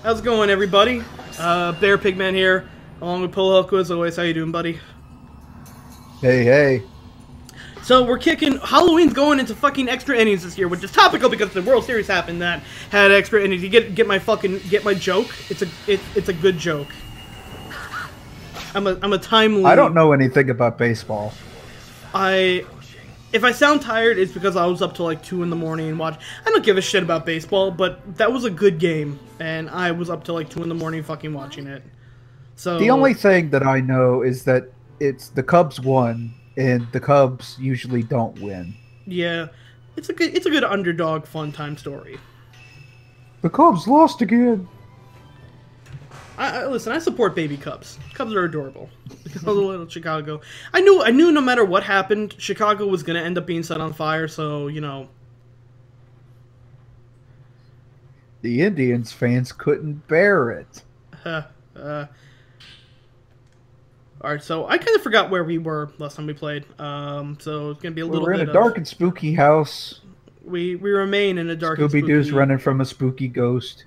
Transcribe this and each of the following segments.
How's it going, everybody? Bear Pigman here, along with Polo as always. How you doing, buddy? Hey, hey. So we're kicking. Halloween's going into fucking extra innings this year, which is topical because the World Series happened that had extra innings. You get my joke. It's a good joke. I'm a timely. I don't know anything about baseball. If I sound tired, it's because I was up till like 2 in the morning and watch. I don't give a shit about baseball, but that was a good game, and I was up till like 2 in the morning fucking watching it. So The only thing that I know is that it's the Cubs won, and the Cubs usually don't win. yeah, it's a good underdog fun time story. The Cubs lost again. Listen, I support baby Cubs. Cubs are adorable. Because of little Chicago. I knew no matter what happened, Chicago was gonna end up being set on fire. So you know, The Indians fans couldn't bear it. all right. So I kind of forgot where we were last time we played. So it's gonna be a little. We're in bit a dark and spooky house. We remain in a dark. Scooby Doo's spooky... running from a spooky ghost.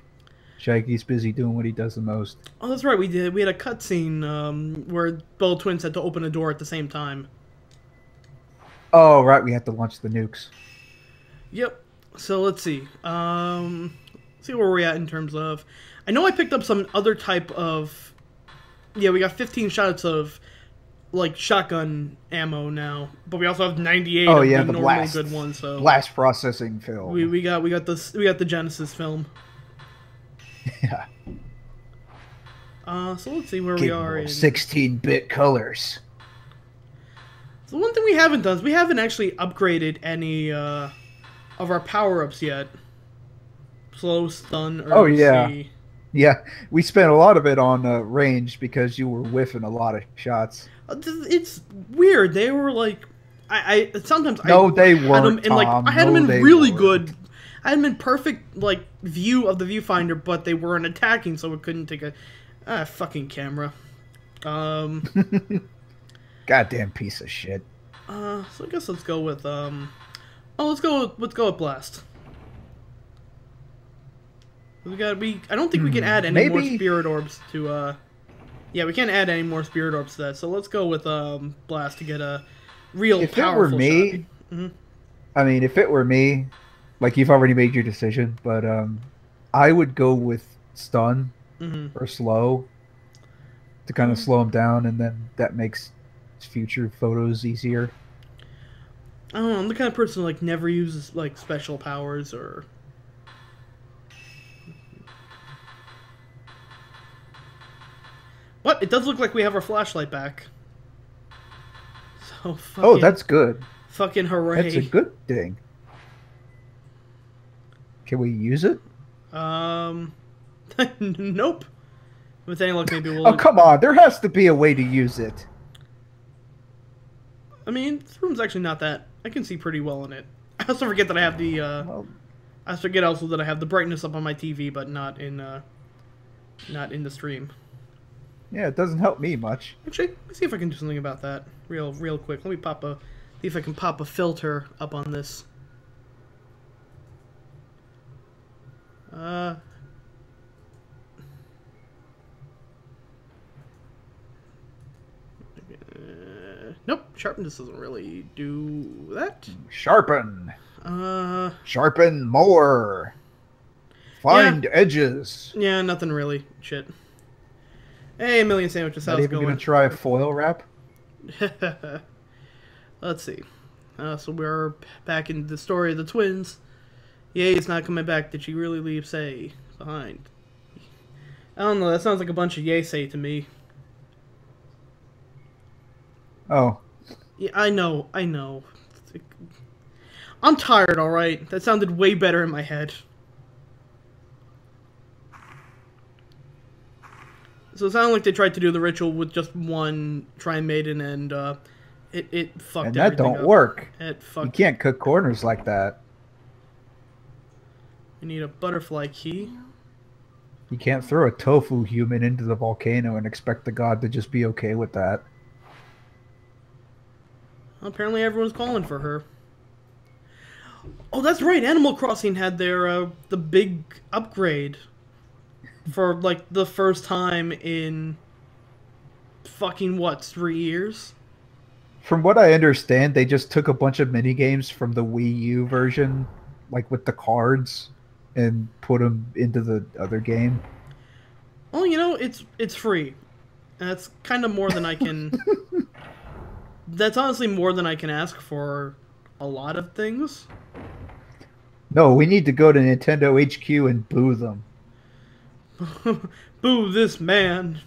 Shaggy's busy doing what he does the most. Oh, that's right. We did. We had a cutscene where both twins had to open a door at the same time. Oh, right. We have to launch the nukes. Yep. So let's see. See where we're at in terms of. I know I picked up some other type of. Yeah, we got 15 shots of, like, shotgun ammo now, but we also have 98 Oh of yeah, the normal blast, good ones. So blast processing film. we got the Genesis film. Yeah. So let's see where we are in 16-bit colors. So one thing we haven't done is we haven't actually upgraded any of our power-ups yet. Slow, stun, urgency. Oh yeah. Yeah, we spent a lot of it on range because you were whiffing a lot of shots. It's weird. They were like, I sometimes no, they had weren't. them in like Tom. I had no, them in they really weren't. good. I had them in perfect like view of the viewfinder, but they weren't attacking, so it couldn't take a fucking camera. Goddamn piece of shit. So I guess let's go with let's go with blast. I don't think we can add any more spirit orbs to yeah, we can't add any more spirit orbs to that. So let's go with blast to get a real powerful shot. If it were me, I mean, if it were me, like you've already made your decision, but I would go with stun or slow to kind of slow him down, and then that makes future photos easier. I don't know. I'm the kind of person who like never uses like special powers or. But it does look like we have our flashlight back. So fucking, oh, that's good. Fucking hooray! That's a good thing. Can we use it? Nope. With any luck, maybe we'll. Oh come on! There has to be a way to use it. I mean, this room's actually not that. I can see pretty well in it. I also forget that I have the. I forget also that I have the brightness up on my TV, but not in the stream. Yeah, it doesn't help me much. Actually, let me see if I can do something about that real quick. Let me see if I can pop a filter up on this. Nope. Sharpen just doesn't really do that. Sharpen. Sharpen more. Find edges. Yeah, nothing really. Shit. Hey, a million sandwiches. How's it going? Gonna try a foil wrap. Let's see. So we're back in the story of the twins. Yay, it's not coming back. Did she really leave Say behind? I don't know. That sounds like a bunch of yay say to me. Oh. Yeah, I know. I'm tired, alright? That sounded way better in my head. So it sounded like they tried to do the ritual with just one Trine Maiden, and it fucked and everything up. that don't work. It fucked. You can't cook corners like that. You need a butterfly key. You can't throw a tofu human into the volcano and expect the god to just be okay with that. Well, apparently everyone's calling for her. Oh, that's right. Animal Crossing had their the big upgrade. for like the first time in fucking what, 3 years? From what I understand, they just took a bunch of mini games from the Wii U version, like with the cards, and put them into the other game. Well, it's free. And that's kind of more than I can. That's honestly more than I can ask for a lot of things. No, we need to go to Nintendo HQ and boo them. Boo this man.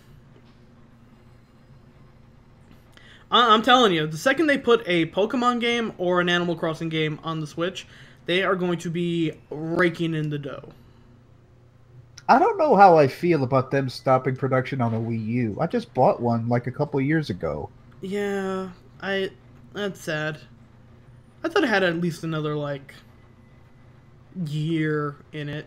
I'm telling you, the second they put a Pokemon game or an Animal Crossing game on the Switch, they are going to be raking in the dough. I don't know how I feel about them stopping production on the Wii U. I just bought one like a couple years ago. Yeah, that's sad. I thought it had at least another like year in it.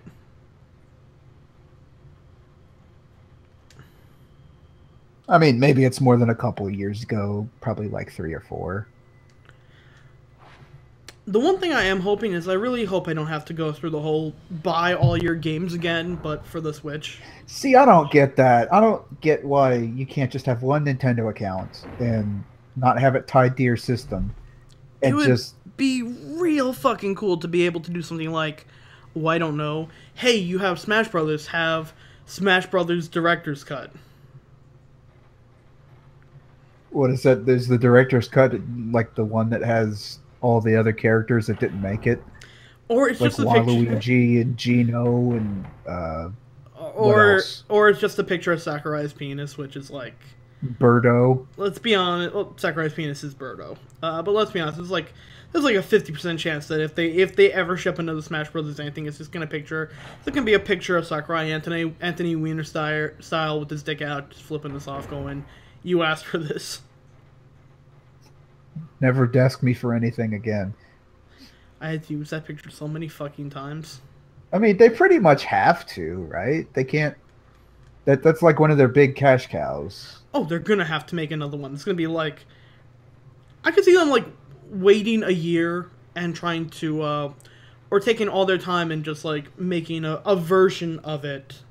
I mean, maybe it's more than a couple of years ago, probably like 3 or 4. The one thing I am hoping is I really hope I don't have to go through the whole buy all your games again, but for the Switch. See, I don't get that. I don't get why you can't just have one Nintendo account and not have it tied to your system. It And would just be real fucking cool to be able to do something like, well, I don't know, hey, you have Smash Brothers, have Smash Brothers Director's Cut. what is that? There's the director's cut, like the one that has all the other characters that didn't make it, Or it's like just a picture, Waluigi and Gino and what or else? or it's just a picture of Sakurai's penis, which is like, Birdo. let's be honest, well, Sakurai's penis is Birdo. But let's be honest, there's like a 50% chance that if they ever ship another Smash Brothers anything, it's just gonna be a picture of Sakurai Anthony Weiner style with his dick out, just flipping this off, going, "You asked for this." Never desk me for anything again. I had to use that picture so many fucking times. I mean, they pretty much have to, right? They can't. That's like one of their big cash cows. Oh, they're gonna have to make another one. It's gonna be like, I could see them like waiting a year and trying to, or taking all their time and just like making a version of it.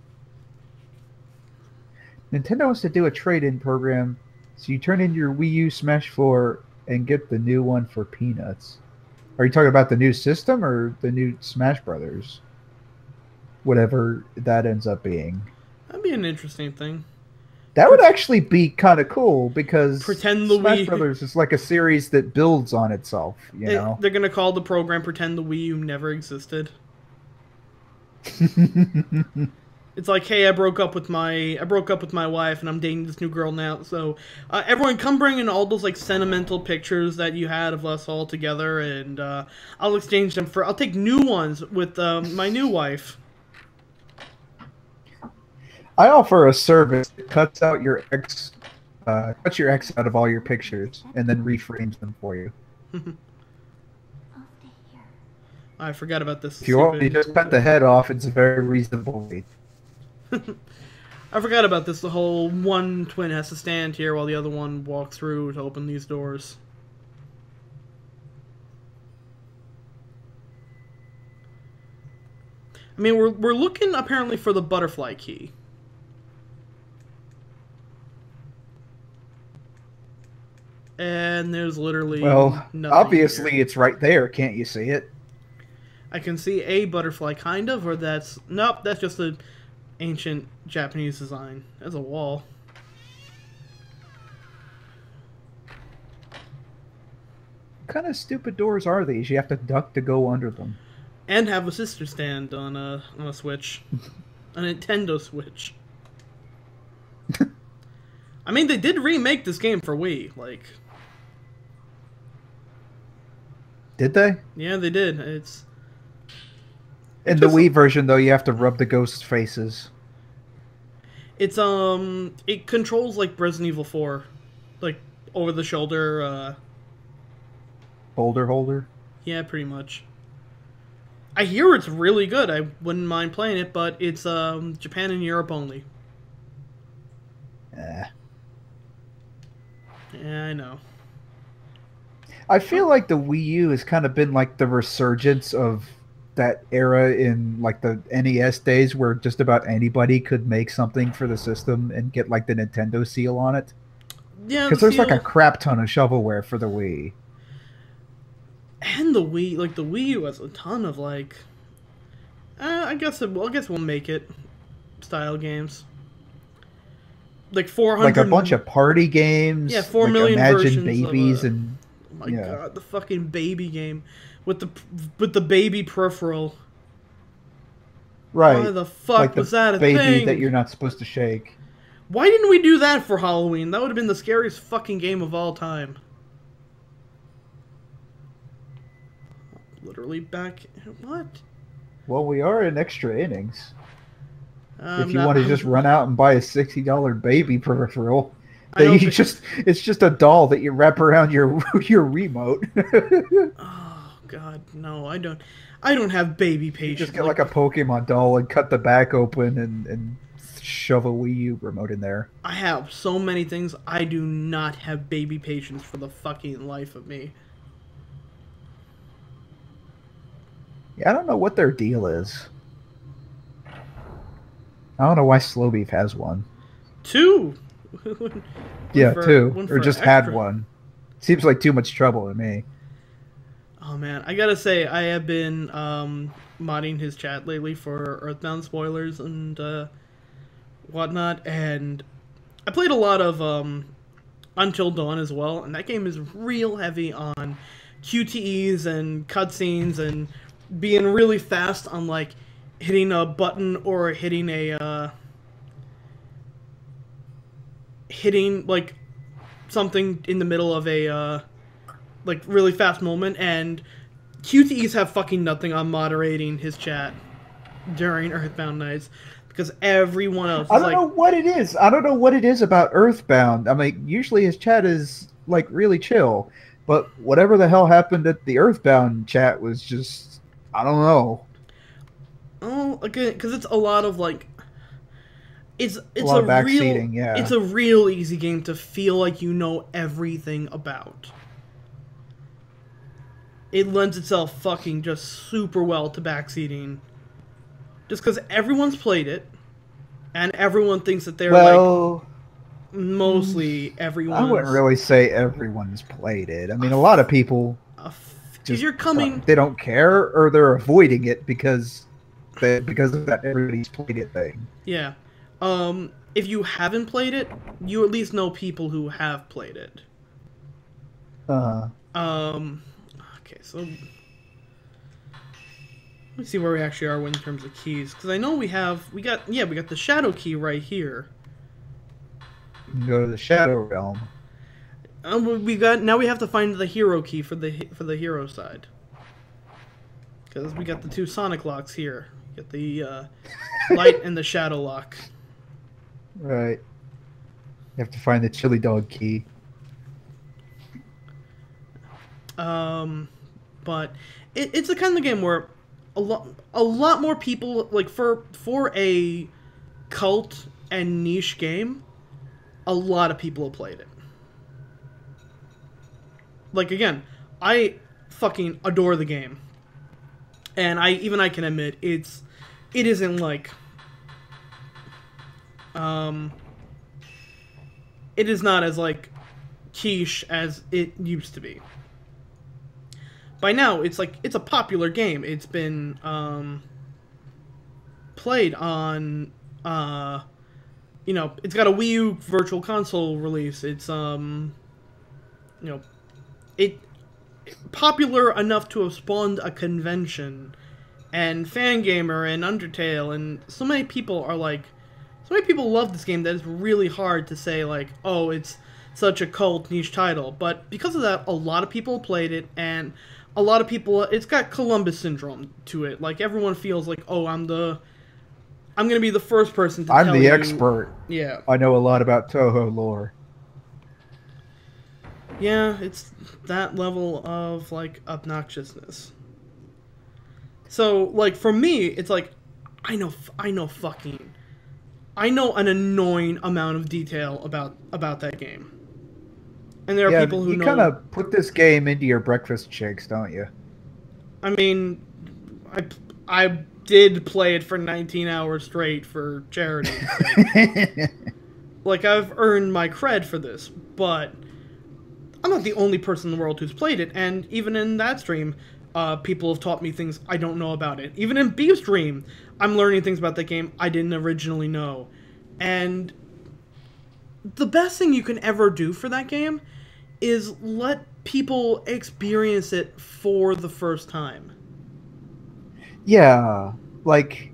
Nintendo wants to do a trade-in program, so you turn in your Wii U Smash 4 and get the new one for peanuts. Are you talking about the new system or the new Smash Brothers? Whatever that ends up being. That'd be an interesting thing. That would actually be kind of cool because Pretend the Smash Wii- Brothers is like a series that builds on itself, you know? They're gonna call the program "Pretend the Wii U never existed." It's like, hey, I broke up with my wife, and I'm dating this new girl now. So, everyone, come bring in all those like sentimental pictures that you had of us all together, and I'll exchange them I'll take new ones with my new wife. I offer a service that cuts your ex out of all your pictures and then reframes them for you. I forgot about this. If you want me to just cut the head off, it's a very reasonable rate. I forgot about this. The whole one twin has to stand here while the other one walks through to open these doors. I mean, we're looking apparently for the butterfly key. And there's literally nothing obviously here. it's right there. Can't you see it? I can see a butterfly, kind of, or that's... Nope, that's just an ancient Japanese design. That's a wall. What kind of stupid doors are these? You have to duck to go under them. And have a sister stand on a Switch. A Nintendo Switch. I mean, they did remake this game for Wii, like... Did they? Yeah, they did. It's... In the Wii version, though, you have to rub the ghosts' faces. It's, it controls, like, Resident Evil 4. Like, over-the-shoulder, Boulder holder? Yeah, pretty much. I hear it's really good. I wouldn't mind playing it, but it's, Japan and Europe only. Yeah, I know. I feel like the Wii U has kind of been like the resurgence of that era in like the NES days where just about anybody could make something for the system and get like the Nintendo seal on it? Yeah, the Because there's like a seal crap ton of shovelware for the Wii. and the Wii, like the Wii U has a ton of like, I guess we'll make it style games. Like 400, Like a bunch of party games. yeah, 4 like million Imagine versions Babies of and oh my yeah. god, the fucking baby game with the baby peripheral. Why Right. the fuck Like was the that a baby thing? that you're not supposed to shake. Why didn't we do that for Halloween? That would have been the scariest fucking game of all time. Literally back. What? Well, we are in extra innings. If you Not, want to just run out and buy a $60 baby peripheral, I don't it's just a doll that you wrap around your your remote. Oh god, no, I don't have baby You patience. just get like a Pokemon doll and cut the back open and shove a Wii U remote in there. I have so many things. I do not have baby patience for the fucking life of me. Yeah, I don't know what their deal is. I don't know why Slow Beef has one. Two. Yeah, two. One Or for just had extra. one. Seems like too much trouble to me. Oh man, I gotta say, I have been modding his chat lately for Earthbound spoilers and whatnot, and I played a lot of Until Dawn as well, and that game is real heavy on QTEs and cutscenes and being really fast on like hitting a button or hitting like something in the middle of a like really fast moment, and QTEs have fucking nothing on moderating his chat during Earthbound nights because everyone else is I don't know what it is. I don't know what it is about Earthbound. I mean, usually his chat is like really chill, but whatever the hell happened at the Earthbound chat was just, I don't know. oh, okay, because it's a lot of like it's lot a of real backseating, yeah. it's a real easy game to feel like you know everything about. It lends itself fucking just super well to backseating. Just because everyone's played it, and everyone thinks that they're like mostly everyone. I wouldn't really say everyone's played it. I mean, a lot of people Because you're coming. they don't care or they're avoiding it because of that everybody's played it thing. Yeah. If you haven't played it, you at least know people who have played it. Okay, so let's see where we actually are in terms of keys, because I know we got the shadow key right here. You can go to the Shadow Realm. Now we have to find the hero key for the hero side, because we got the two Sonic locks here. We got the light and the shadow lock. Right. You have to find the chili dog key. But it's the kind of game where a lot more people, like for a cult and niche game, a lot of people have played it. Like again, I fucking adore the game, and I can admit it isn't like it is not as like quiche as it used to be. By now, it's a popular game. It's been played on, it's got a Wii U Virtual Console release. It's it popular enough to have spawned a convention, and Fangamer and Undertale, and so many people love this game that it's really hard to say like, oh, it's such a cult niche title. But because of that, a lot of people played it, and a lot of people, it's got Columbus syndrome to it. Like, everyone feels like, oh, I'm gonna be the first person to tell you. I'm the expert. Yeah. I know a lot about Toho lore. Yeah, it's that level of, like, obnoxiousness. So, like, for me, it's like, I know an annoying amount of detail about that game. And there are people who know... You kind of put this game into your breakfast shakes, don't you? I mean, I did play it for 19 hours straight for charity. Like, I've earned my cred for this, but I'm not the only person in the world who's played it, and even in that stream, people have taught me things I don't know about it. Even in Beef Stream, I'm learning things about that game I didn't originally know. And the best thing you can ever do for that game is let people experience it for the first time. Yeah, like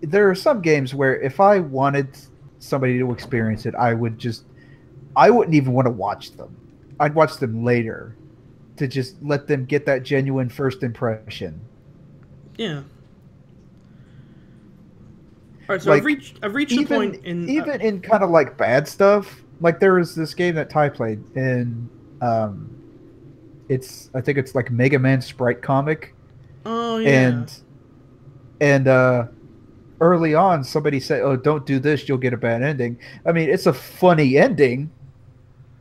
there are some games where if I wanted somebody to experience it, I wouldn't even want to watch them. I'd watch them later to just let them get that genuine first impression. Yeah. All right, so like, I've reached a point in even in kind of like bad stuff. Like there was this game that Ty played, and I think it's like Mega Man Sprite Comic. Oh yeah. And early on, somebody said, "Oh, don't do this; you'll get a bad ending." I mean, it's a funny ending.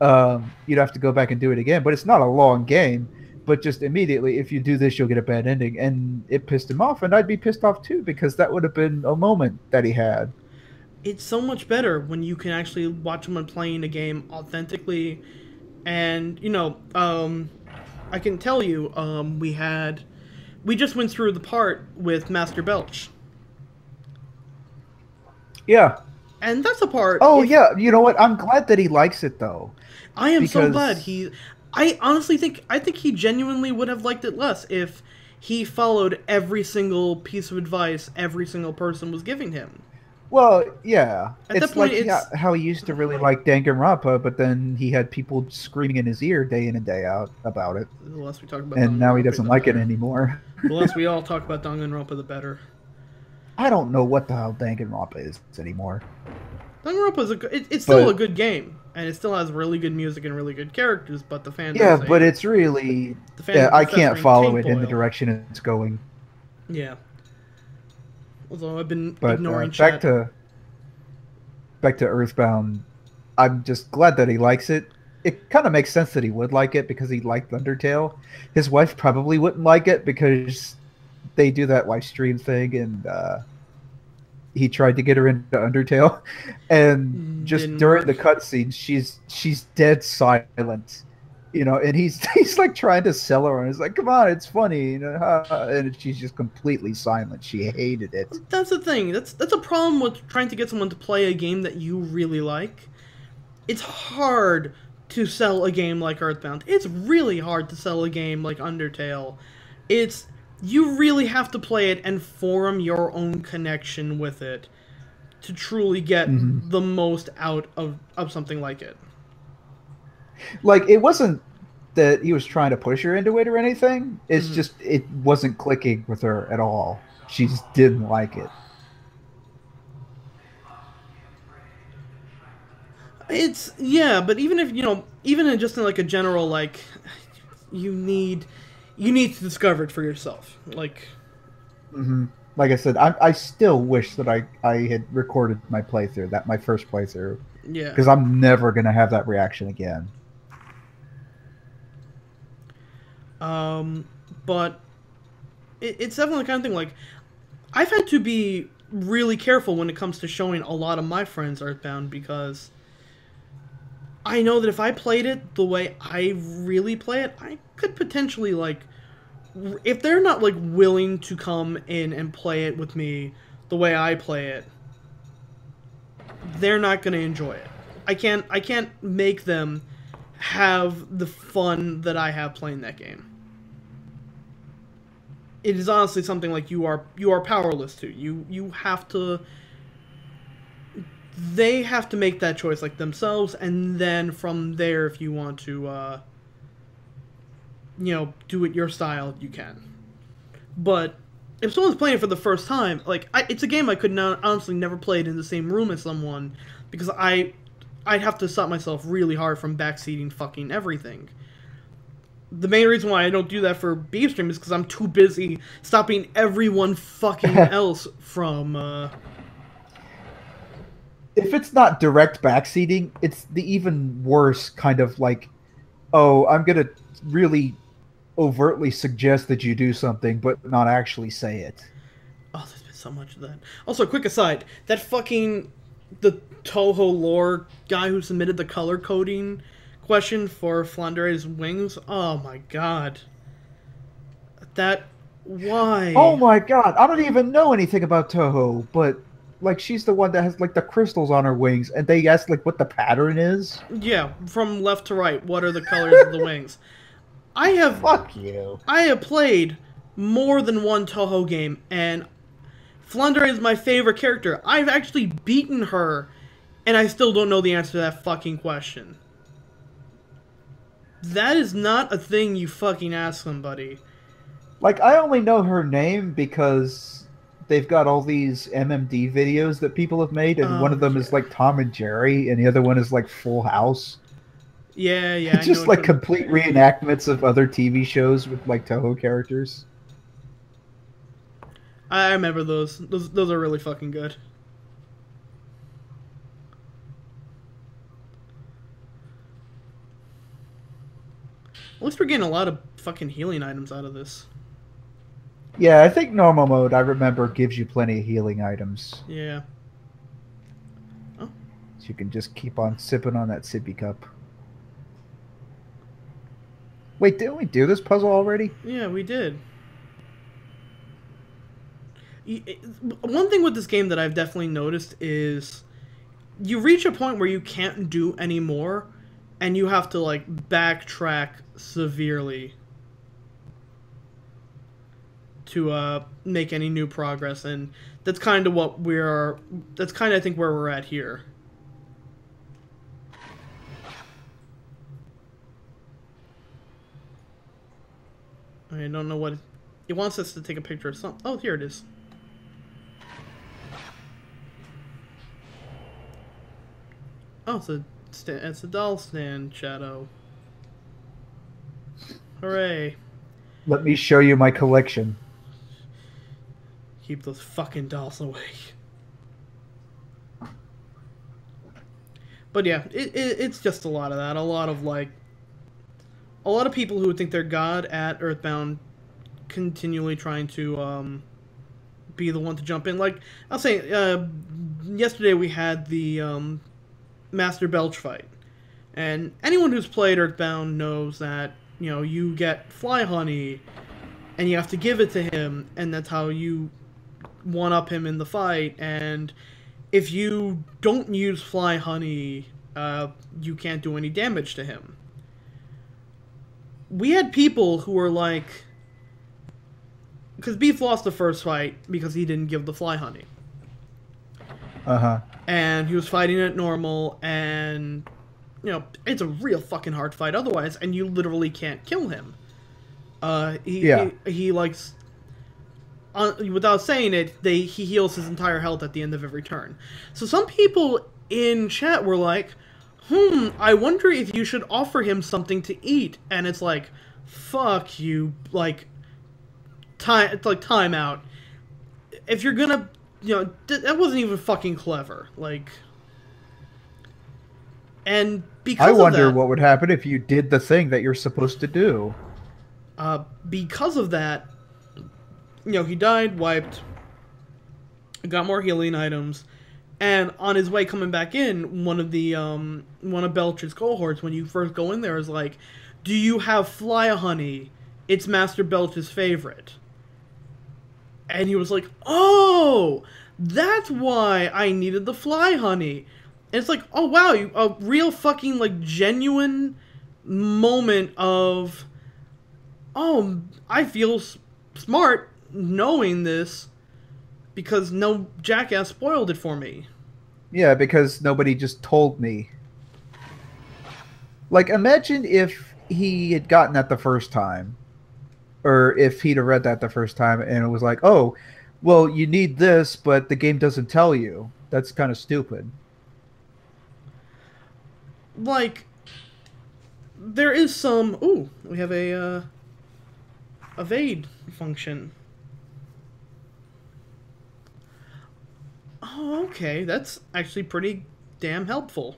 You'd have to go back and do it again, but it's not a long game. But just immediately, if you do this, you'll get a bad ending, and it pissed him off, and I'd be pissed off too because that would have been a moment that he had. It's so much better when you can actually watch someone playing a game authentically, and I can tell you, we just went through the part with Master Belch. Yeah. And that's a part. Oh yeah, you know what? I'm glad that he likes it though. I am so glad I honestly think he genuinely would have liked it less if he followed every single piece of advice every single person was giving him. Well, yeah. At that point, it's how he used to really like Danganronpa, but then he had people screaming in his ear day in and day out about it. The less we talk about and now he doesn't like it anymore. The less we all talk about Danganronpa, the better. I don't know what the hell Danganronpa is anymore. Danganronpa is it's still a good game, and it still has really good music and really good characters, but the fans... Yeah, but it's really... I can't follow it in the direction it's going. Yeah. Although I've been ignoring back to Earthbound, I'm just glad that he likes it. It kind of makes sense that he would like it because he liked Undertale. His wife probably wouldn't like it because they do that live stream thing, and he tried to get her into Undertale, and just during the cutscenes, she's dead silent, and he's like trying to sell her, and he's like, "Come on, it's funny," and she's just completely silent. She hated it. That's the thing. That's a problem with trying to get someone to play a game that you really like. It's hard to sell a game like Earthbound. It's really hard to sell a game like Undertale. You really have to play it and form your own connection with it to truly get the most out of something like it. Like, it wasn't that he was trying to push her into it or anything. It's just, it wasn't clicking with her at all. She just didn't like it. But even if, even in just in like a general, like, you need to discover it for yourself. Like, like I said, I still wish that I had recorded my playthrough, my first playthrough. Yeah. Because I'm never going to have that reaction again. But it's definitely the kind of thing, like, I've had to be really careful when it comes to showing a lot of my friends Earthbound, because I know that if I played it the way I really play it, I could potentially, like, if they're not, like, willing to come in and play it with me the way I play it, they're not going to enjoy it. I can't make them have the fun that I have playing that game. It is honestly something like you are powerless to. You have to... They have to make that choice, like, themselves, and then from there, if you want to, do it your style, you can. But if someone's playing it for the first time, like, it's a game I could honestly never played in the same room as someone, because I'd have to stop myself really hard from backseating fucking everything. The main reason why I don't do that for Beef Stream is because I'm too busy stopping everyone fucking else from, If it's not direct backseating, it's the even worse kind of like, oh, I'm going to really overtly suggest that you do something, but not actually say it. Oh, there's been so much of that. Also, quick aside, that fucking the Toho lore guy who submitted the color coding question for Flandere's wings. Oh my god. That Oh why? my god, I don't even know anything about Toho, but like she's the one that has like the crystals on her wings, and they ask like what the pattern is. Yeah, from left to right, what are the colors of the wings? I have Fuck you. I have played more than one Toho game, and Flandre is my favorite character. I've actually beaten her, and I still don't know the answer to that fucking question. That is not a thing you fucking ask somebody. Like I only know her name because they've got all these MMD videos that people have made, and one Oh of them is yeah, like Tom and Jerry, and the other one is like Full House. yeah. I It's know just which like one. complete reenactments of other TV shows with like Toho characters. I remember those. Those are really fucking good. At least we're getting a lot of fucking healing items out of this. Yeah, I think normal mode, I remember, gives you plenty of healing items. Yeah. Oh, So you can just keep on sipping on that sippy cup. Wait, didn't we do this puzzle already? yeah, we did. One thing with this game that I've definitely noticed is you reach a point where you can't do any more, and you have to like backtrack severely to make any new progress, and that's kind of what we're. That's kind of I think where we're at here. I don't know what it wants us to take a picture of something. Oh, here it is. Oh, it's a doll stand shadow. Hooray! Let me show you my collection. Keep those fucking dolls away. But yeah, it's just a lot of that. A lot of like, a lot of people who think they're God at Earthbound, continually trying to be the one to jump in. Like I'll say, yesterday we had the Master Belch fight, and anyone who's played Earthbound knows that you get fly honey, and you have to give it to him, and that's how you one up him in the fight. And if you don't use fly honey, you can't do any damage to him. We had people who were like, because Beef lost the first fight because he didn't give the fly honey. Uh-huh. And he was fighting at normal, and it's a real fucking hard fight otherwise, and you literally can't kill him. He likes, without saying it, he heals his entire health at the end of every turn. So some people in chat were like, I wonder if you should offer him something to eat. And it's like, fuck you, like, it's like time out. If you're gonna, that wasn't even fucking clever. Like, and because I of wonder that, what would happen if you did the thing that you're supposed to do. Because of that, he died, wiped, got more healing items, and on his way coming back in, one of Belch's cohorts, when you first go in there, is like, "Do you have fly honey? It's Master Belch's favorite." And he was like, "Oh, that's why I needed the fly honey." And it's like, oh wow, a real fucking like genuine moment of, oh, I feel smart knowing this because no jackass spoiled it for me. Yeah, because nobody just told me. Like, imagine if he had gotten that the first time. Or if he'd have read that the first time and it was like, oh, well, you need this, but the game doesn't tell you. That's kind of stupid. Like, there is some... Ooh, we have a evade function. Oh, okay. That's actually pretty damn helpful.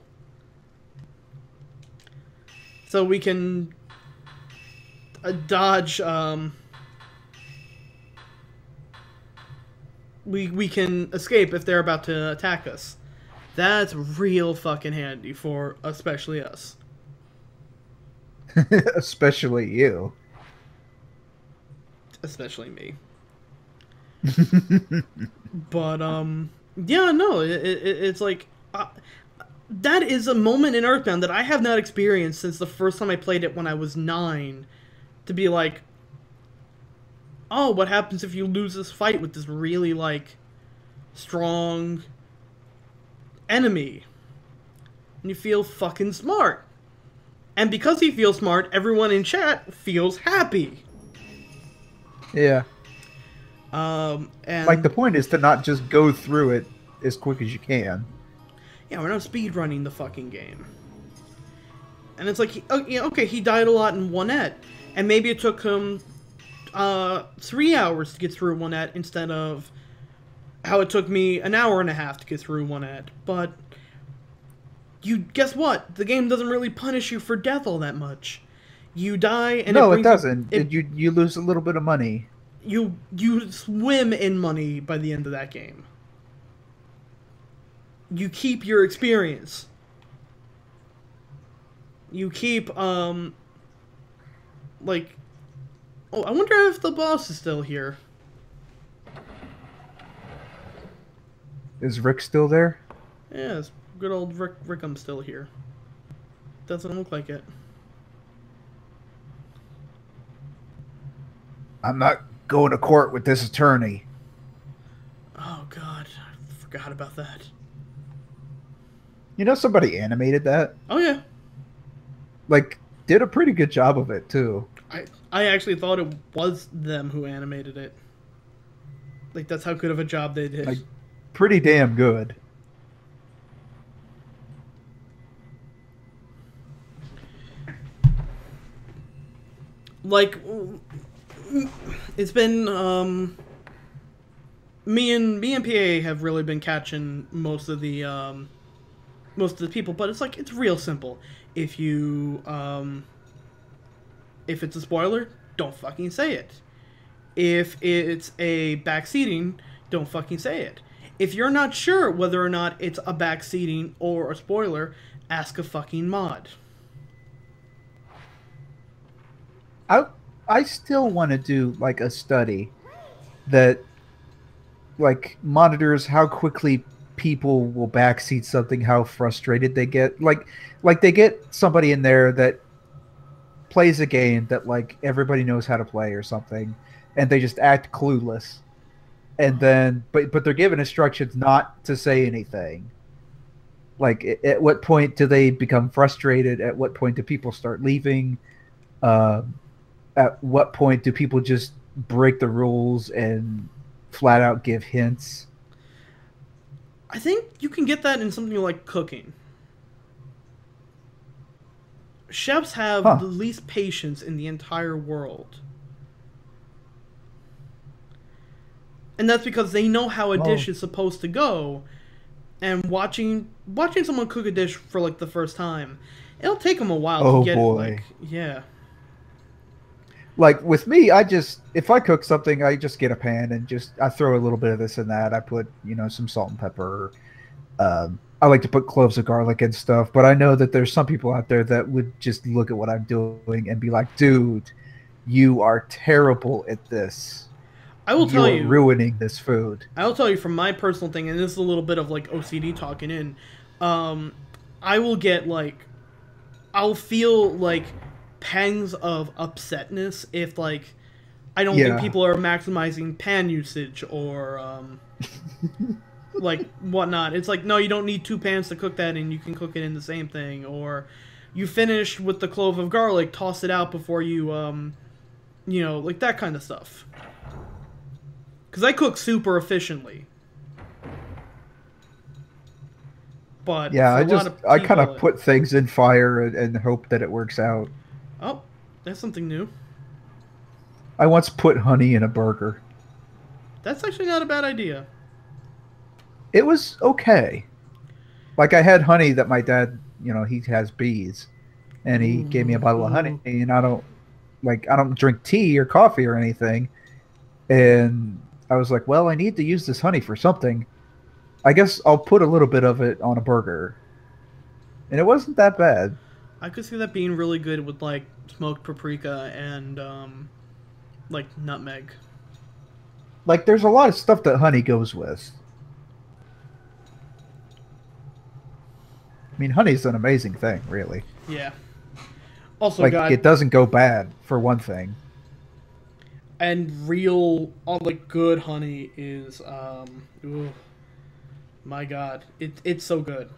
So we can dodge we can escape if they're about to attack us. That's real fucking handy for especially us. Especially you. Especially me. But yeah, no, it's like that is a moment in Earthbound that I have not experienced since the first time I played it when I was 9. To be like, oh, what happens if you lose this fight with this really like strong enemy? And you feel fucking smart. And because he feels smart, everyone in chat feels happy. Yeah. And Like, the point is to not just go through it as quick as you can. yeah, we're not speedrunning the fucking game. And it's like, okay, he died a lot in 1-et. And maybe it took him 3 hours to get through 1-et instead of how it took me an hour and a half to get through 1-et. But you guess what? The game doesn't really punish you for death all that much. You die, and no, it doesn't. You lose a little bit of money. You swim in money by the end of that game. You keep your experience. You keep like, oh, I wonder if the boss is still here. Is Rick still there? Yeah, it's good old Rick'em still here. Doesn't look like it. I'm not going to court with this attorney. Oh god, I forgot about that. You know, somebody animated that. Oh yeah. Like, did a pretty good job of it too. I actually thought it was them who animated it. Like, that's how good of a job they did. Like, pretty damn good. Like, it's been me and PA have really been catching most of the people, but it's like, it's real simple. If you if it's a spoiler, don't fucking say it. If it's a backseating, don't fucking say it. If you're not sure whether or not it's a backseating or a spoiler, ask a fucking mod. I still want to do like a study that like monitors how quickly people will backseat something, how frustrated they get. Like they get somebody in there that plays a game that like everybody knows how to play or something, and they just act clueless. And then but they're given instructions not to say anything. Like, at what point do they become frustrated? At what point do people start leaving? At what point do people just break the rules and flat out give hints? I think you can get that in something like cooking. Chefs have the least patience in the entire world. And that's because they know how a dish is supposed to go. And watching someone cook a dish for like the first time, it'll take them a while to get it. Like, yeah. Like, with me, if I cook something, I just get a pan and I throw a little bit of this and that. I put, some salt and pepper. I like to put cloves of garlic and stuff, but I know that there's some people out there that would just look at what I'm doing and be like, dude, you are terrible at this. I will tell you, ruining this food. I will tell you from my personal thing, and this is a little bit of like OCD talking in. I will get like, I'll feel like pangs of upsetness if like I don't think people are maximizing pan usage or like whatnot. It's like, no, you don't need 2 pans to cook that, and you can cook it in the same thing. Or you finished with the clove of garlic, toss it out before you like that kind of stuff. Because I cook super efficiently. But yeah, I kind of put things in fire and hope that it works out. Oh, that's something new. I once put honey in a burger. That's actually not a bad idea. It was okay. Like, I had honey that my dad, he has bees, and he gave me a bottle of honey, and I don't drink tea or coffee or anything. And I was like, well, I need to use this honey for something. I guess I'll put a little bit of it on a burger. And it wasn't that bad. I could see that being really good with like smoked paprika and like nutmeg. Like, there's a lot of stuff that honey goes with. I mean, honey's an amazing thing, really. Yeah. Also, Like, got it doesn't go bad, for one thing. and real, like good honey is ooh, my God, it's so good.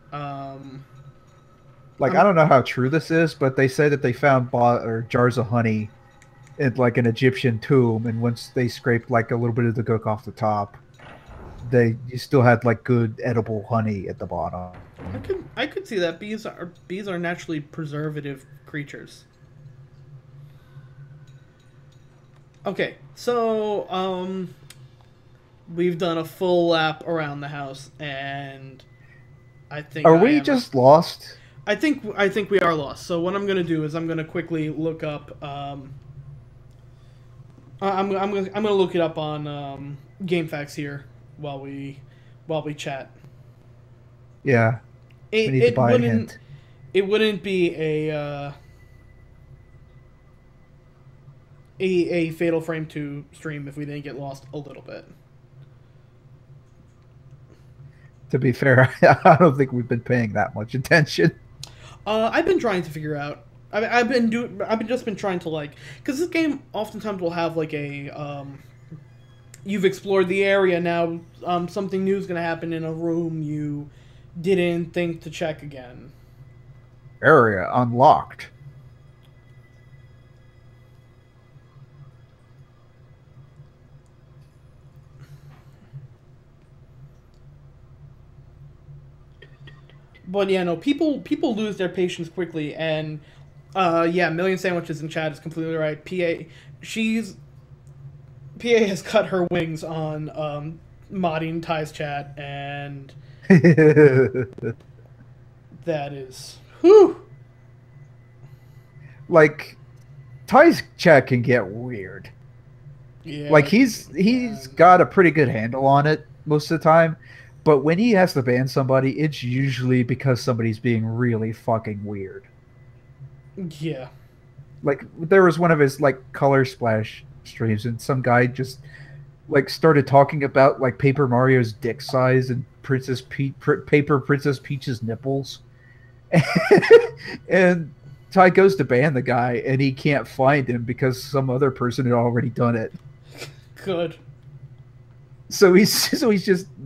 Like, I don't know how true this is, but they say that they found or jars of honey in like an Egyptian tomb, and once they scraped like a little bit of the gook off the top, you still had like good edible honey at the bottom. I could see that bees are naturally preservative creatures. Okay, so we've done a full lap around the house, and I think Are we just lost? I think we are lost. So what I'm gonna do is I'm gonna quickly look up. I'm gonna look it up on GameFaqs here while we chat. Yeah, we need to buy a hint. It wouldn't be a Fatal Frame 2 stream if we didn't get lost a little bit. To be fair, I don't think we've been paying that much attention. I've been trying to figure out. I've been trying to like, because this game oftentimes will have like a you've explored the area now. Something new is gonna happen in a room you didn't think to check again. Area unlocked. But yeah, no, people lose their patience quickly, and yeah, Million Sandwiches in chat is completely right. PA has cut her wings on modding Ty's chat, and that is whew. Like, Ty's chat can get weird. Yeah, Like, he's got a pretty good handle on it most of the time, but when he has to ban somebody, it's usually because somebody's being really fucking weird. Yeah. Like, there was one of his like color splash streams, and some guy just like started talking about like Paper Mario's dick size and Paper Princess Peach's nipples, and Ty goes to ban the guy, and he can't find him because some other person had already done it. Good. So he's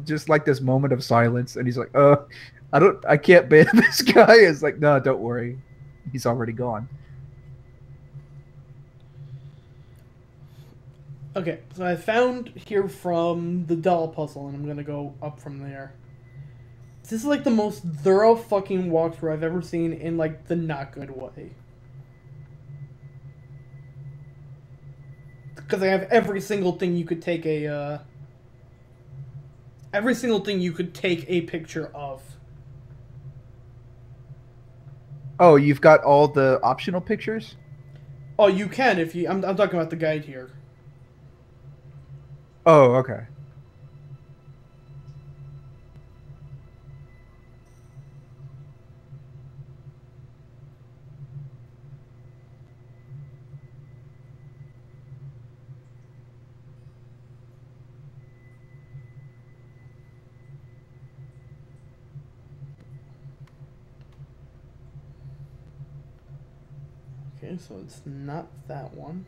just like this moment of silence, and he's like, I can't ban this guy." It's like, no, don't worry, he's already gone. Okay, so I found here from the doll puzzle, and I'm gonna go up from there. This is like the most thorough fucking walkthrough I've ever seen in like the not good way. Because I have every single thing you could take a picture of. Oh, you've got all the optional pictures? Oh, you can if you. I'm talking about the guide here. Oh, okay. Okay, so it's not that one.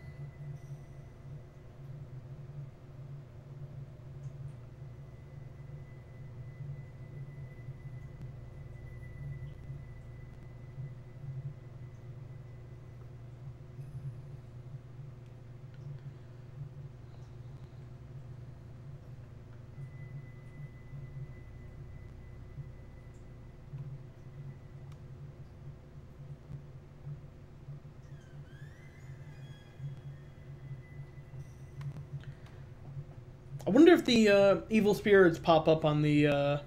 I wonder if the evil spirits pop up on the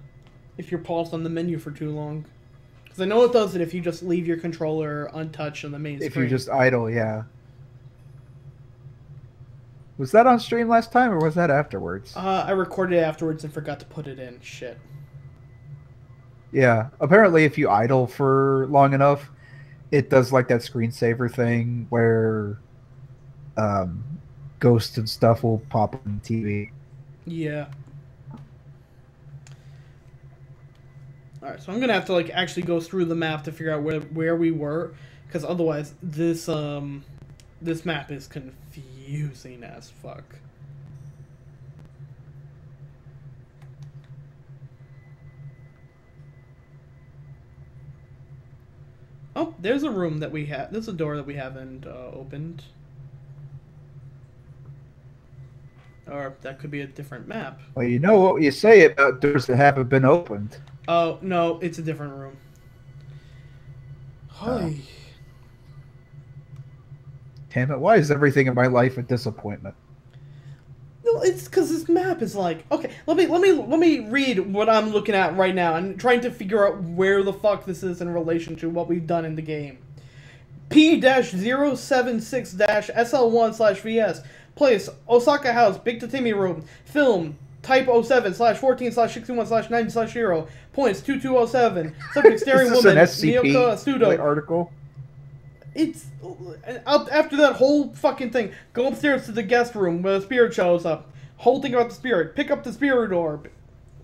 if you're paused on the menu for too long. Because I know it does it if you just leave your controller untouched on the main screen. If you're just idle, yeah. Was that on stream last time, or was that afterwards? I recorded it afterwards and forgot to put it in. Shit. Yeah. Apparently, if you idle for long enough, it does like that screensaver thing where um, ghosts and stuff will pop on TV. Yeah. Alright, so I'm gonna have to like actually go through the map to figure out where we were, because otherwise this map is confusing as fuck. Oh, there's a room that we have. There's a door that we haven't opened. Or that could be a different map. Well, you know what you say about doors that haven't been opened. Oh, no, it's a different room. Hi. Damn it! Why is everything in my life a disappointment? No, it's because this map is like, okay. Let me read what I'm looking at right now and trying to figure out where the fuck this is in relation to what we've done in the game. P-076-SL1/VS. Place Osaka House, Big Tatami Room. Film Type 07/14/61/90/0. Points 2207. Subject Staring Is this Woman. an SCP Miyoko Studo. article? It's after that whole fucking thing. Go upstairs to the guest room where the spirit shows up. Holding out the spirit. Pick up the spirit orb.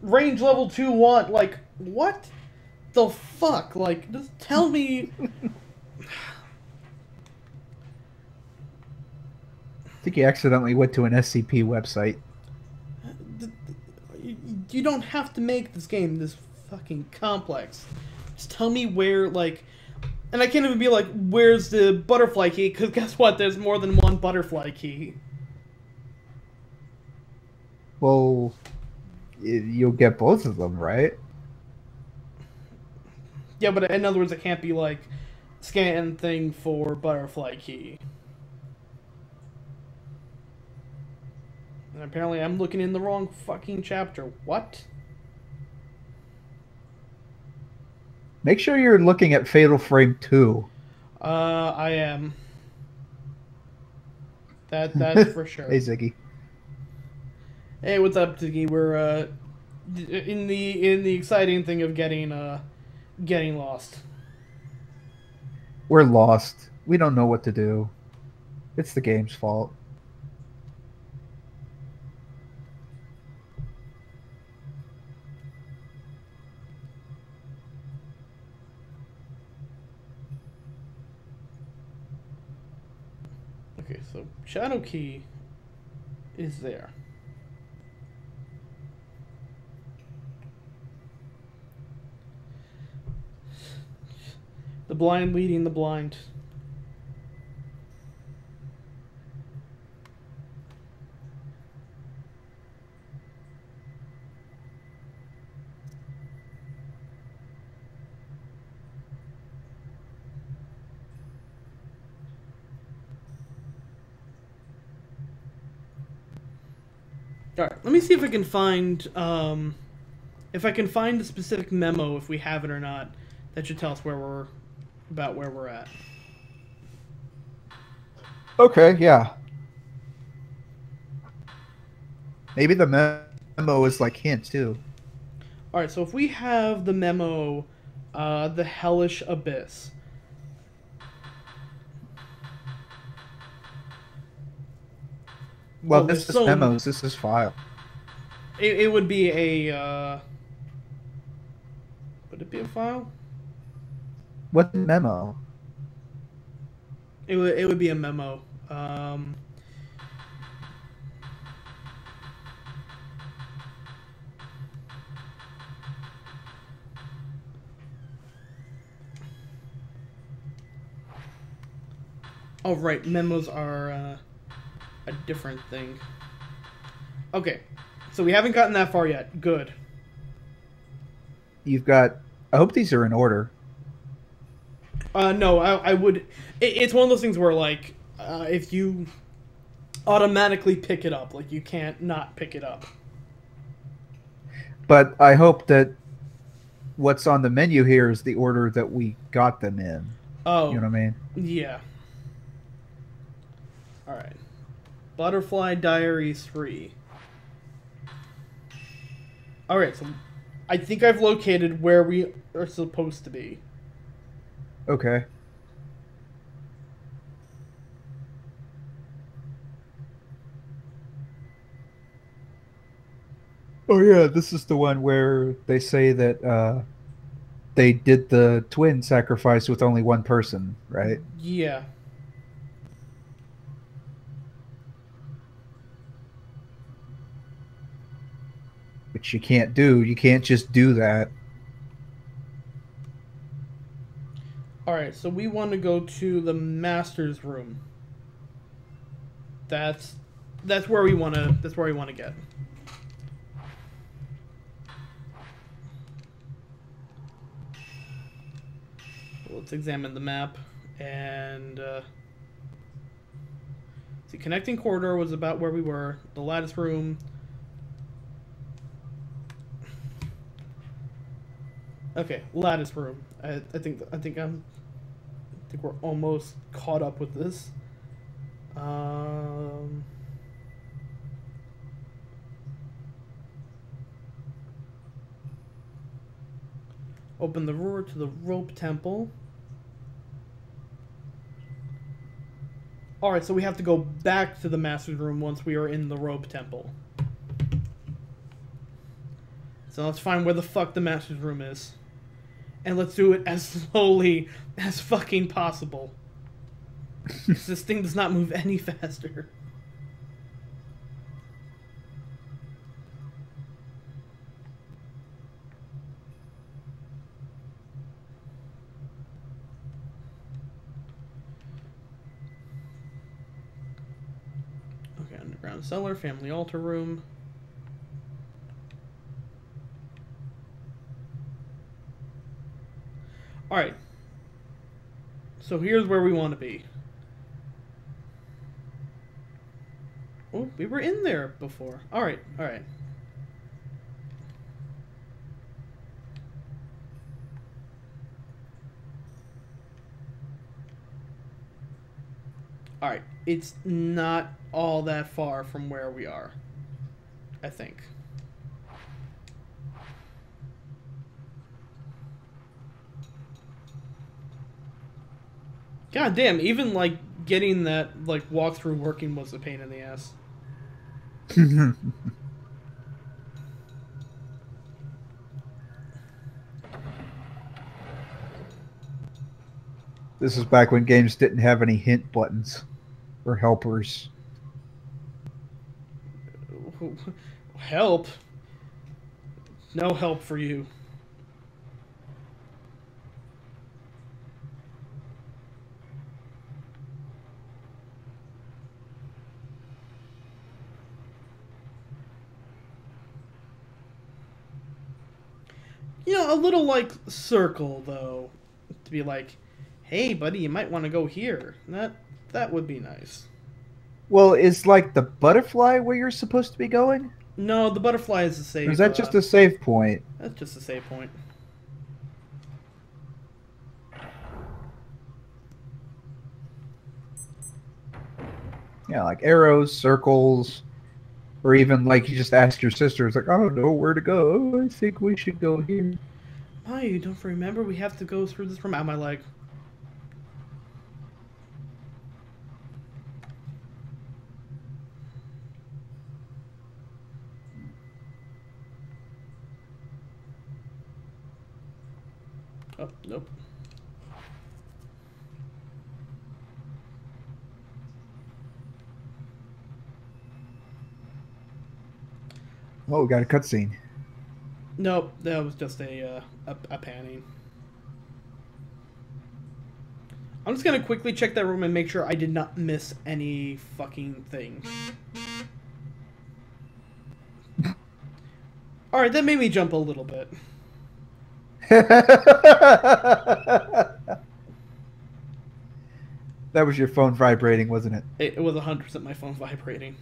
Range level 2-1. Like, what the fuck? Like, just tell me. I think you accidentally went to an SCP website. You don't have to make this game this fucking complex. Just tell me where, like... And I can't even be like, where's the butterfly key? Because guess what? There's more than one butterfly key. Well, you'll get both of them, right? Yeah, but in other words, it can't be like, scan thing for butterfly key. And apparently I'm looking in the wrong fucking chapter. What? Make sure you're looking at Fatal Frame 2. I am. That's for sure. Hey, Ziggy. Hey, what's up, Ziggy? We're in the exciting thing of getting lost. We're lost. We don't know what to do. It's the game's fault. Okay, so Shadow Key is there. The blind leading the blind. All right, let me see if I can find the specific memo, if we have it or not. That should tell us where we're at. Okay, yeah. Maybe the memo is like hint too. All right, so if we have the memo, the Hellish Abyss. Well, this is memos. This is file. It would be a. Would it be a file? What memo? It would be a memo. Oh right, memos are a different thing. Okay, so we haven't gotten that far yet. Good. You've got. I hope these are in order. No, I would. It's one of those things where like, if you automatically pick it up, like you can't not pick it up. But I hope that what's on the menu here is the order that we got them in. Oh, you know what I mean? Yeah. All right. Butterfly Diaries 3. Alright, so I think I've located where we are supposed to be. Okay. Oh yeah, this is the one where they say that they did the twin sacrifice with only one person, right? Yeah. Which you can't do. You can't just do that. Alright, so we want to go to the master's room. That's where we want to get. Let's examine the map and see, connecting corridor was about where we were. The lattice room. Okay, lattice room. I think we're almost caught up with this. Open the door to the rope temple. Alright, so we have to go back to the master's room once we are in the rope temple. So let's find where the fuck the master's room is. And let's do it as slowly as fucking possible. This thing does not move any faster. Okay, underground cellar, family altar room. Alright. So here's where we want to be. Oh, we were in there before. Alright, alright. Alright, it's not all that far from where we are, I think. God damn, even like getting that like walkthrough working was a pain in the ass. This is back when games didn't have any hint buttons or helpers. Help? No help for you. You know, a little, like, circle, though. To be like, hey, buddy, you might want to go here. That would be nice. Well, is like the butterfly where you're supposed to be going? No, the butterfly is a save. Or is that just a save point? That's just a save point. Yeah, like arrows, circles, or even like you just ask your sister, it's like, I don't know where to go. I think we should go here. Ma, you don't remember? We have to go through this room. Out my leg. Oh, nope. Oh, we got a cutscene. Nope, that was just a panning. I'm just gonna quickly check that room and make sure I did not miss any fucking thing. Alright, that made me jump a little bit. That was your phone vibrating, wasn't it? It was 100% my phone vibrating.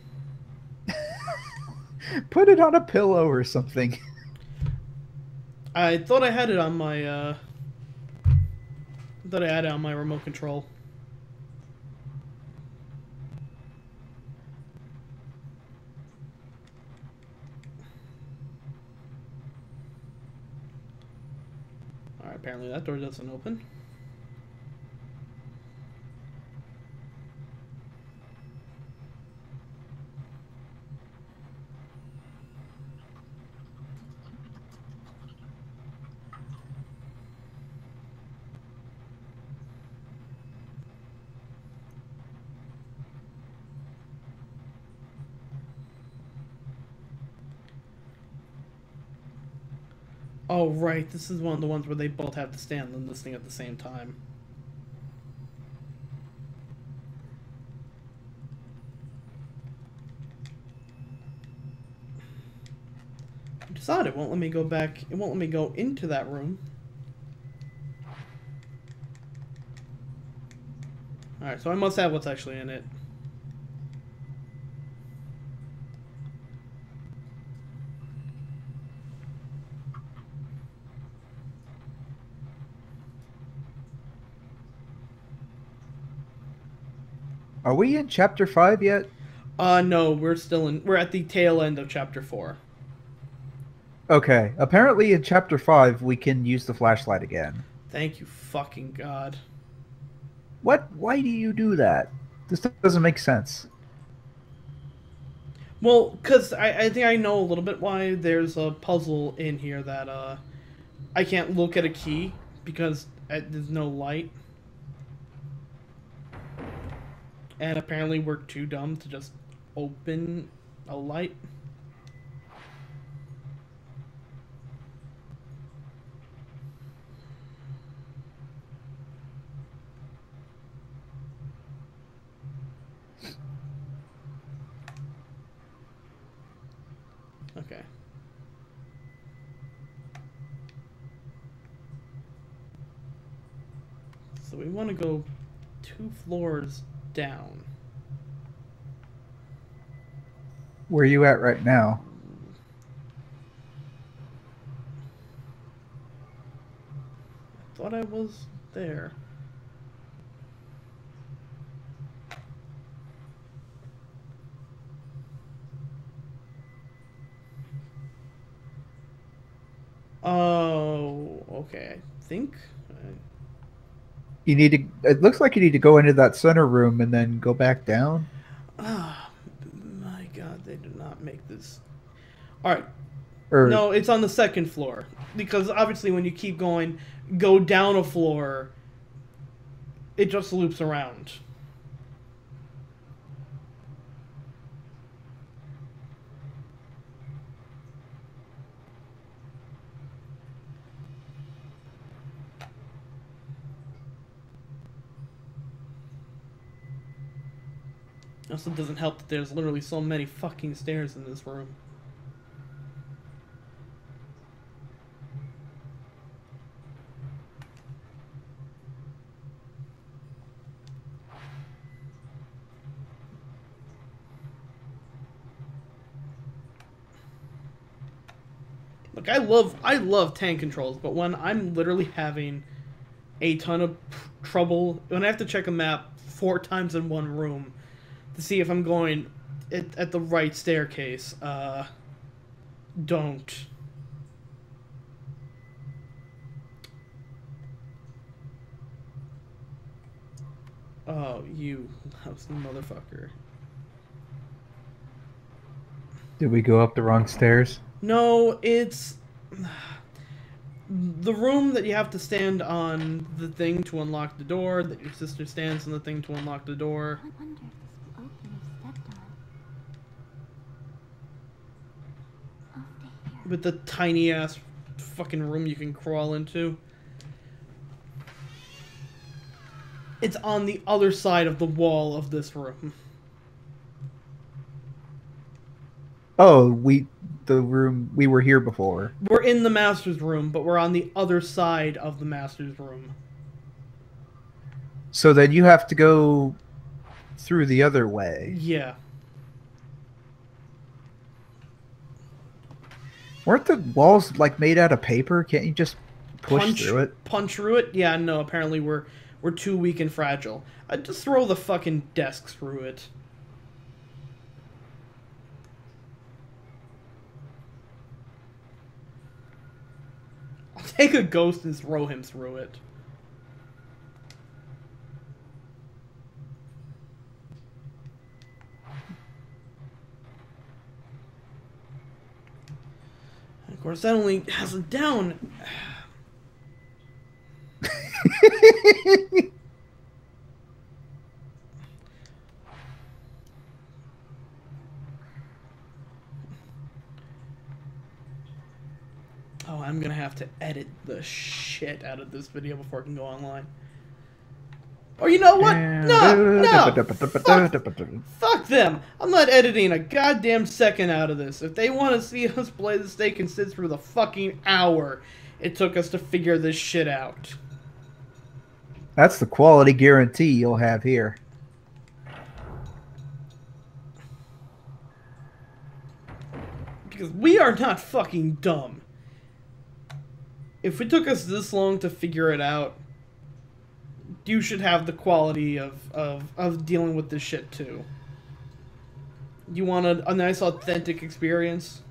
Put it on a pillow or something. I thought I had it on my, thought I had it on my remote control. Apparently that door doesn't open. Oh, right. This is one of the ones where they both have to stand and listening at the same time. It's odd. It won't let me go back. It won't let me go into that room. Alright, so I must have what's actually in it. Are we in chapter 5 yet? No, we're at the tail end of chapter 4. Okay. Apparently in chapter 5 we can use the flashlight again. Thank you fucking God. What? Why do you do that? This doesn't make sense. Well, because I think I know a little bit why there's a puzzle in here that, I can't look at a key because there's no light. And apparently we're too dumb to just open a light. Okay. So we want to go 2 floors down. Where are you at right now? I thought I was there. Oh, okay. I think. You need to. It looks like you need to go into that center room and then go back down. Ah, my God, they did not make this. All right. Or No, it's on the 2nd floor because obviously when you keep going, go down a floor, it just loops around. Also, doesn't help that there's literally so many fucking stairs in this room. Look, I love tank controls, but when I'm literally having a ton of trouble, when I have to check a map 4 times in one room to see if I'm going at the right staircase, don't. Oh, you lousy motherfucker. did we go up the wrong stairs? No, it's the room that you have to stand on the thing to unlock the door, that your sister stands on the thing to unlock the door. I wonder if this oak you stepped on. Oh dear. With the tiny ass fucking room you can crawl into. It's on the other side of the wall of this room. Oh, the room we were here before. We're in the master's room, but we're on the other side of the master's room. So then you have to go through the other way. Yeah. Weren't the walls like made out of paper? Can't you just push through it? Punch through it? Yeah, no, apparently we're too weak and fragile. I'd just throw the fucking desk through it. take a ghost and throw him through it. Of course, that only has a down. Oh, I'm gonna have to edit the shit out of this video before it can go online. Or you know what? No! Fuck them! I'm not editing a goddamn second out of this. If they want to see us play this, they can sit through the fucking hour it took us to figure this shit out. That's the quality guarantee you'll have here. Because we are not fucking dumb. If it took us this long to figure it out, you should have the quality of dealing with this shit too. You want a nice authentic experience?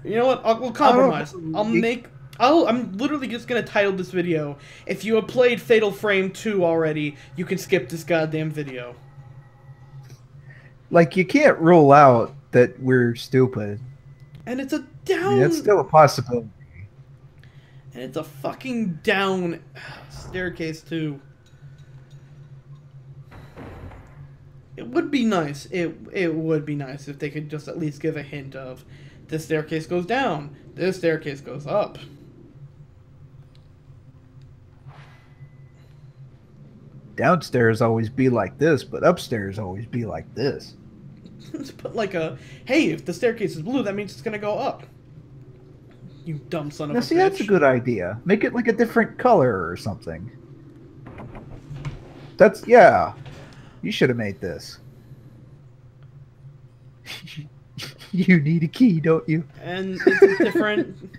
You know what? We'll compromise. I'm literally just gonna title this video, if you have played Fatal Frame 2 already, you can skip this goddamn video. Like, you can't rule out that we're stupid. And it's a down... I mean, that's still a possibility. And it's a fucking down staircase too. It would be nice. It would be nice if they could just at least give a hint of this staircase goes down, this staircase goes up. Downstairs always be like this, but upstairs always be like this. But like a, hey, if the staircase is blue, that means it's gonna go up. You dumb son of a bitch. See, that's a good idea. Make it like a different color or something. That's, yeah. You should have made this. You need a key, don't you? And it's a different...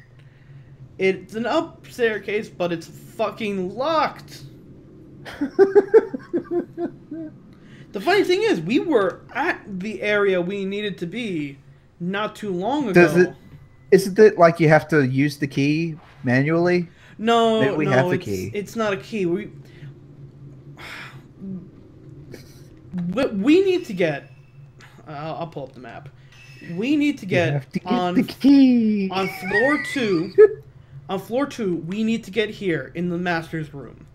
It's an up staircase, but it's fucking locked. The funny thing is, we were at the area we needed to be not too long ago. Isn't it like you have to use the key manually? No, Maybe we have the key. It's not a key. We need to get... I'll pull up the map. We need to get, the key. On floor 2. On floor 2, we need to get here in the master's room.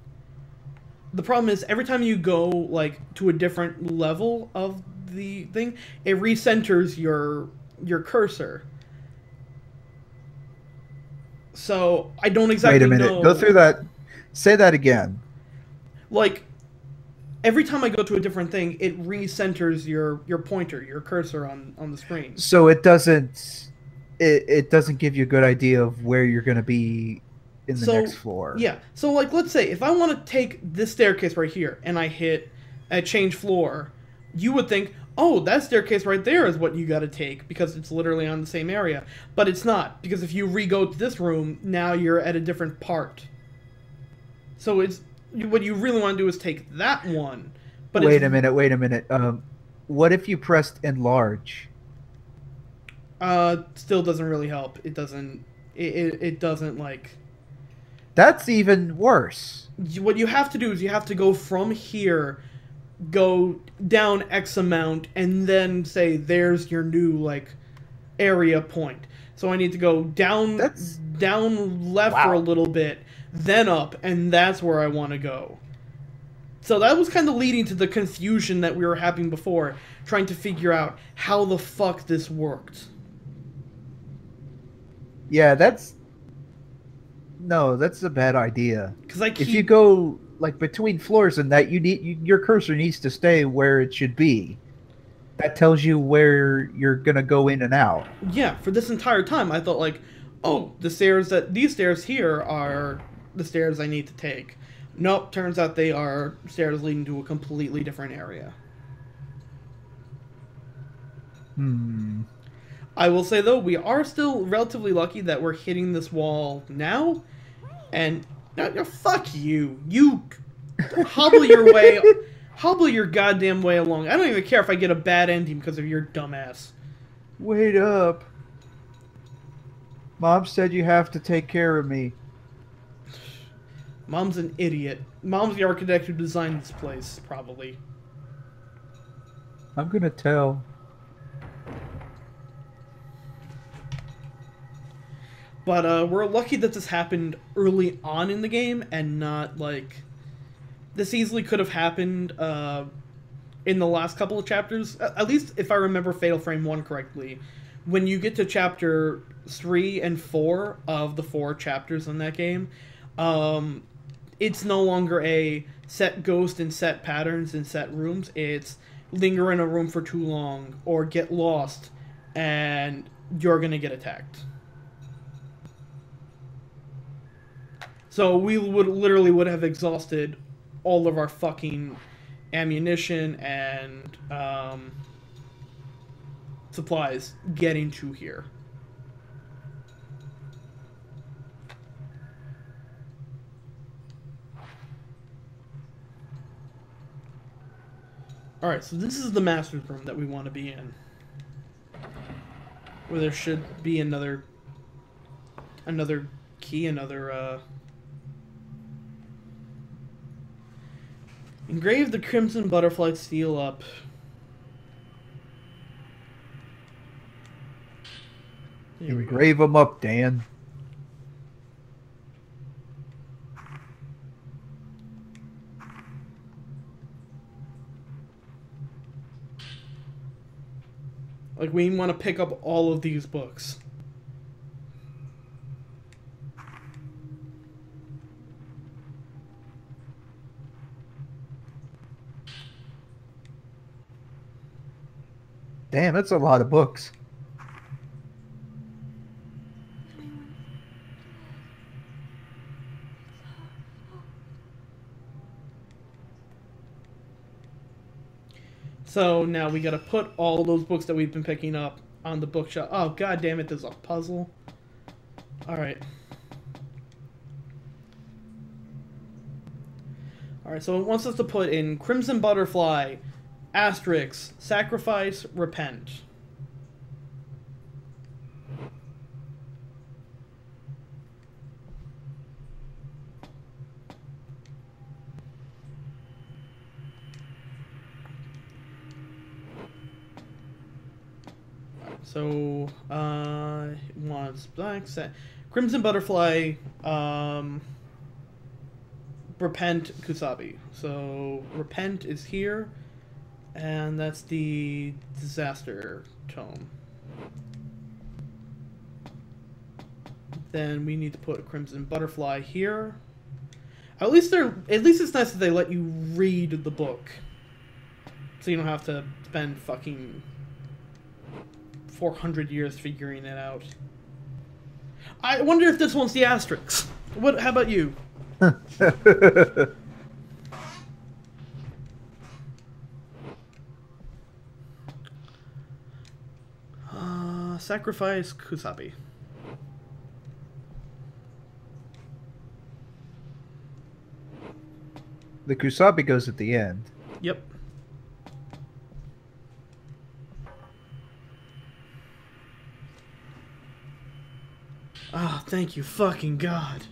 The problem is, every time you go like to a different level of the thing, it recenters your cursor. So I don't exactly know. Wait a minute. Go through that. Say that again. Like, every time I go to a different thing, it recenters your pointer, your cursor on the screen. So it doesn't give you a good idea of where you're going to be in the next floor. Yeah. So like, let's say if I want to take this staircase right here and I hit change floor, you would think, oh, that staircase right there is what you got to take because it's literally on the same area. But it's not, because if you re-go to this room, now you're at a different part. So it's... What you really want to do is take that one. But wait a minute. What if you pressed enlarge? Still doesn't really help. It doesn't. It doesn't like. That's even worse. What you have to do is you have to go from here, go down X amount, and then say there's your new like area point. So I need to go down left for a little bit, then up, and that's where I want to go. So that was kind of leading to the confusion that we were having before, trying to figure out how the fuck this worked. Yeah, that's a bad idea. Because if you go like between floors and that, your cursor needs to stay where it should be. That tells you where you're gonna go in and out. Yeah, for this entire time, I thought like, oh, these stairs here are the stairs I need to take. Nope, turns out they are stairs leading to a completely different area. I will say though, we are still relatively lucky that we're hitting this wall now, and fuck you. You hobble your goddamn way along. I don't even care if I get a bad ending because of your dumbass. Wait up. Mom said you have to take care of me. Mom's an idiot. Mom's the architect who designed this place, probably. I'm gonna tell. But we're lucky that this happened early on in the game and not, like... This easily could have happened in the last couple of chapters. At least if I remember Fatal Frame 1 correctly. When you get to chapter 3 and 4 of the 4 chapters in that game, it's no longer a set ghost and set patterns and set rooms. It's linger in a room for too long or get lost and you're going to get attacked. So we would have exhausted all of our fucking ammunition and supplies getting to here. Alright, so this is the master's room that we want to be in. Where there should be another key, engrave the crimson butterfly seal up. Here we go. Engrave them up, Dan. Like, we want to pick up all of these books. Damn, that's a lot of books. So now we gotta put all those books that we've been picking up on the bookshelf. Oh, god damn it, there's a puzzle. Alright. Alright, so it wants us to put in Crimson Butterfly, Asterix, Sacrifice, Repent. So, wants black set. Crimson Butterfly, Repent, Kusabi. So, Repent is here, and that's the Disaster Tome. Then we need to put a Crimson Butterfly here. At least it's nice that they let you read the book. So you don't have to spend fucking 400 years figuring it out. I wonder if this one's the Asterix. How about you? Sacrifice Kusabi. The Kusabi goes at the end. Yep. Ah, thank you fucking God.